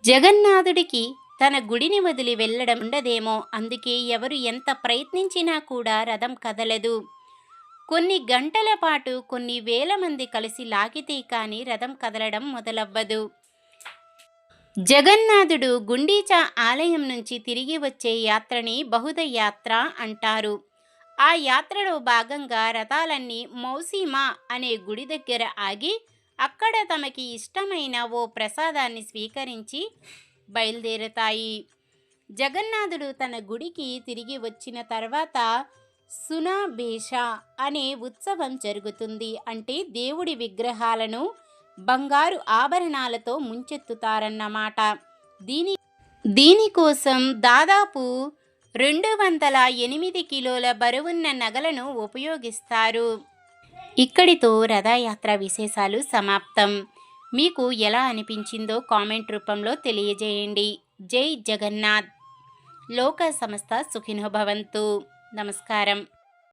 జగన్నాథుడికి తన గుడిని వదిలి వెళ్ళడం ఉండదేమో, అందుకే ఎవరు ఎంత ప్రయత్నించినా కూడా రథం కదలదు. కొన్ని గంటల పాటు కొన్ని వేల మంది కలిసి లాగితే కానీ రథం కదలడం మొదలవ్వదు. జగన్నాథుడు గుండీచా ఆలయం నుంచి తిరిగి వచ్చే యాత్రని బహుద యాత్ర అంటారు. ఆ యాత్రలో భాగంగా రథాలన్నీ మౌసీమా అనే గుడి దగ్గర ఆగి అక్కడ తమకి ఇష్టమైన ఓ ప్రసాదాన్ని స్వీకరించి బయలుదేరతాయి. జగన్నాథుడు తన గుడికి తిరిగి వచ్చిన తర్వాత సునాబేష అనే ఉత్సవం జరుగుతుంది. అంటే దేవుడి విగ్రహాలను బంగారు ఆభరణాలతో ముంచెత్తుతారన్నమాట. దీనికోసం దాదాపు 208 కిలోల బరువున్న నగలను ఉపయోగిస్తారు. ఇక్కడితో రథయాత్ర విశేషాలు సమాప్తం. మీకు ఎలా అనిపించిందో కామెంట్ రూపంలో తెలియజేయండి. జై జగన్నాథ్. లోక సమస్త సుఖినో భవంతు. నమస్కారం.